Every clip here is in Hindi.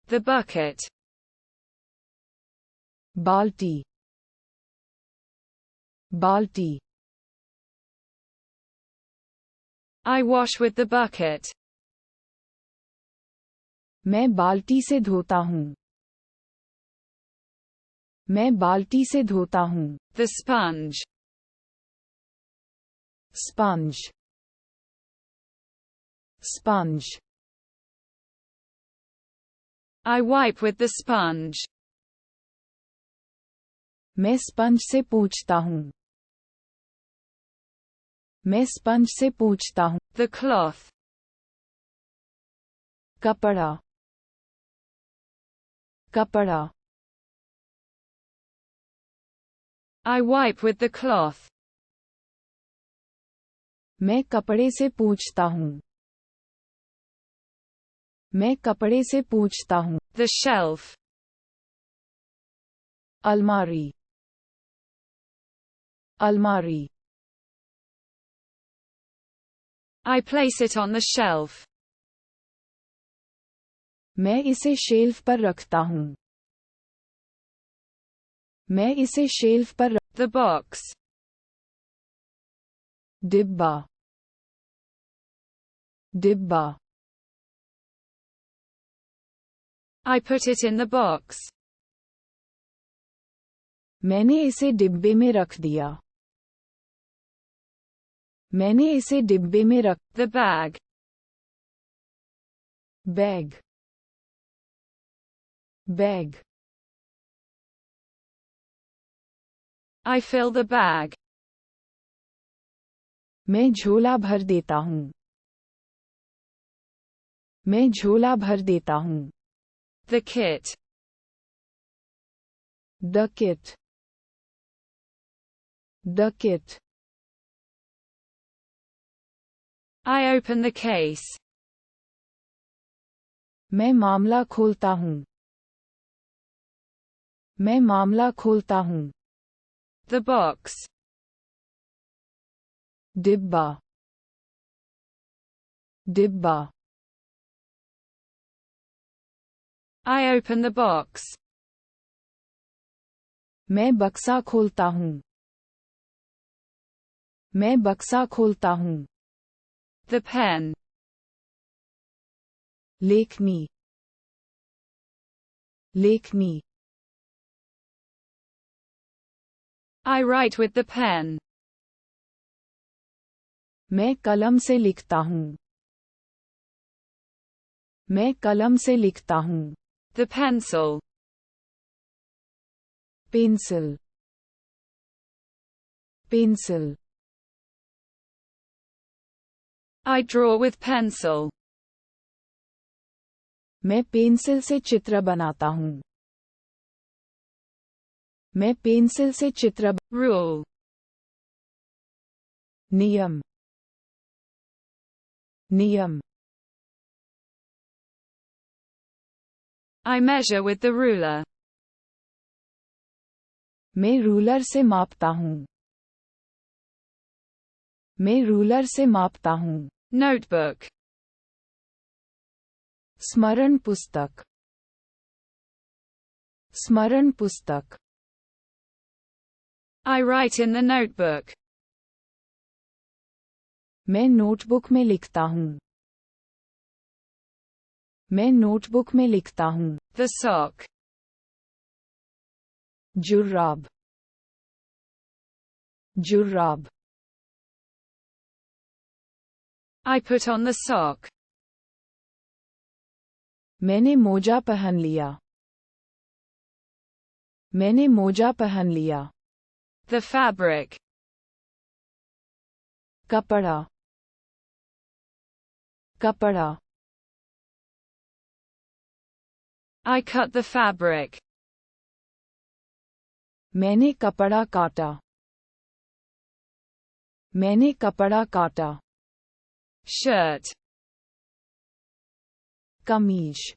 The bucket. बाल्टी, बाल्टी. I wash with the bucket. मैं बाल्टी से धोता हूँ. मैं बाल्टी से धोता हूँ. The sponge. Sponge, sponge. I wipe with the sponge. मैं स्पंज से पोंछता हूँ. मैं स्पंज से पोंछता हूँ. The cloth. कपड़ा, कपड़ा. I wipe with the cloth. मैं कपड़े से पोंछता हूँ. मैं कपड़े से पोंछता हूँ. The shelf. अलमारी, अलमारी. I place it on the shelf. मैं इसे शेल्फ पर रखता हूँ. मैं इसे शेल्फ पर The box. डिब्बा, डिब्बा. I put it in the box. मैंने इसे डिब्बे में रख दिया. मैंने इसे डिब्बे में रख. The bag. Bag, bag. I fill the bag. मैं झोला भर देता हूँ. मैं झोला भर देता हूँ. The kit. The kit, the kit. I open the case. मैं मामला खोलता हूँ. मैं मामला खोलता हूँ. The box. डिब्बा, डिब्बा. I open the box. मैं बक्सा खोलता हूँ. मैं बक्सा खोलता हूँ. The pen. लेखनी, लेखनी. I write with the pen. मैं कलम से लिखता हूँ. मैं कलम से लिखता हूँ. The pencil. Pencil, pencil. I draw with pencil. मैं पेंसिल से चित्र बनाता हूँ. मैं पेंसिल से चित्र. Rule. नियम, नियम. I measure with the ruler. मैं रूलर से मापता हूँ. मैं रूलर से मापता हूँ. Notebook. स्मरण पुस्तक, स्मरण पुस्तक. I write in the notebook. मैं नोटबुक में लिखता हूँ. मैं नोटबुक में लिखता हूँ. The sock. जुर्राब, जुर्राब. I put on the sock. मैंने मोजा पहन लिया. मैंने मोजा पहन लिया. The fabric. कपड़ा, कपड़ा. I cut the fabric. मैंने कपड़ा काटा. मैंने कपड़ा काटा. Shirt. कमीज,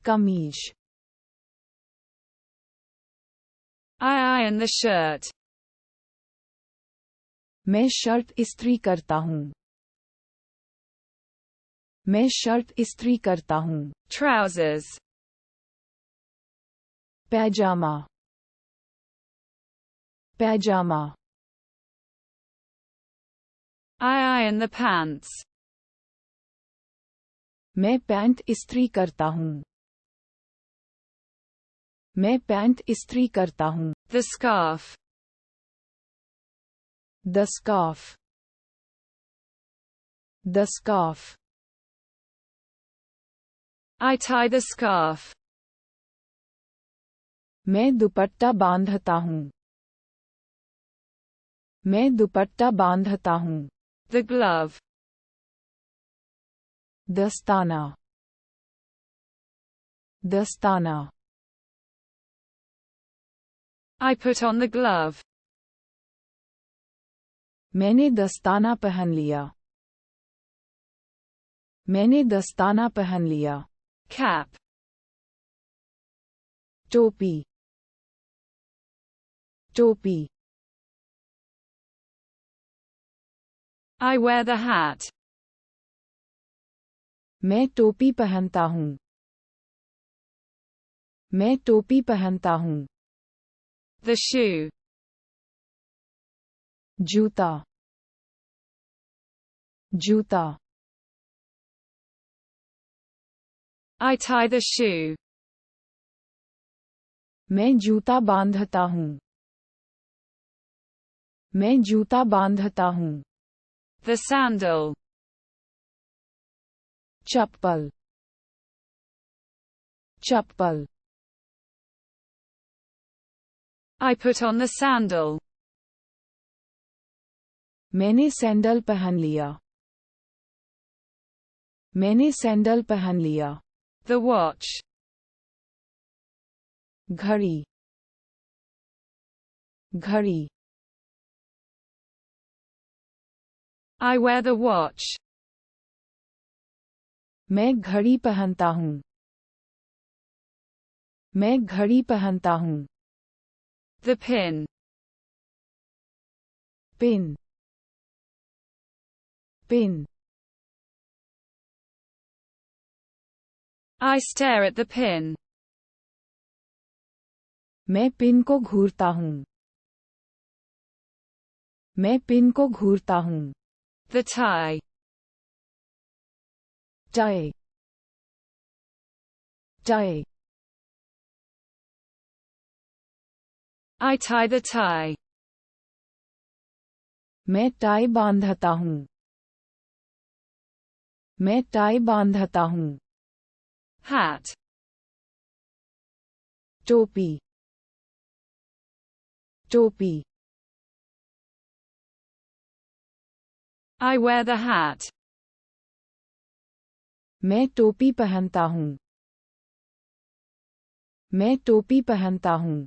कमीज. I iron the shirt. मैं शर्ट इस्त्री करता हूँ. मैं शर्ट इस्त्री करता हूँ. Trousers. Pyjama. Pyjama. I iron the pants. मैं पैंट इस्त्री करता हूँ. मैं पैंट इस्त्री करता हूँ. The scarf. The scarf. The scarf. I tie the scarf. मैं दुपट्टा बांधता हूँ. मैं दुपट्टा बांधता हूँ. The glove. दस्ताना. दस्ताना. I put on the glove. मैंने दस्ताना पहन लिया. मैंने दस्ताना पहन लिया. Cap. टोपी. टोपी. I wear the hat. मैं टोपी पहनता हूँ. मैं टोपी पहनता हूँ. The shoe. जूता. जूता. I tie the shoe. मैं जूता बांधता हूँ. मैं जूता बांधता हूँ. The sandal. Chappal. Chappal. I put on the sandal. मैंने सैंडल पहन लिया. मैंने सैंडल पहन लिया. The watch. घड़ी. घड़ी. I wear the watch. मैं घड़ी पहनता हूँ. मैं घड़ी पहनता हूँ. The pin. Pin. Pin. I stare at the pin. मैं पिन को घूरता हूँ. मैं पिन को घूरता हूँ. The tie. Tie. Tie. I tie the tie. मैं टाई बांधता हूँ. मैं टाई बांधता हूँ. Hat. टोपी. टोपी. I wear the hat. मैं टोपी पहनता हूँ. मैं टोपी पहनता हूँ.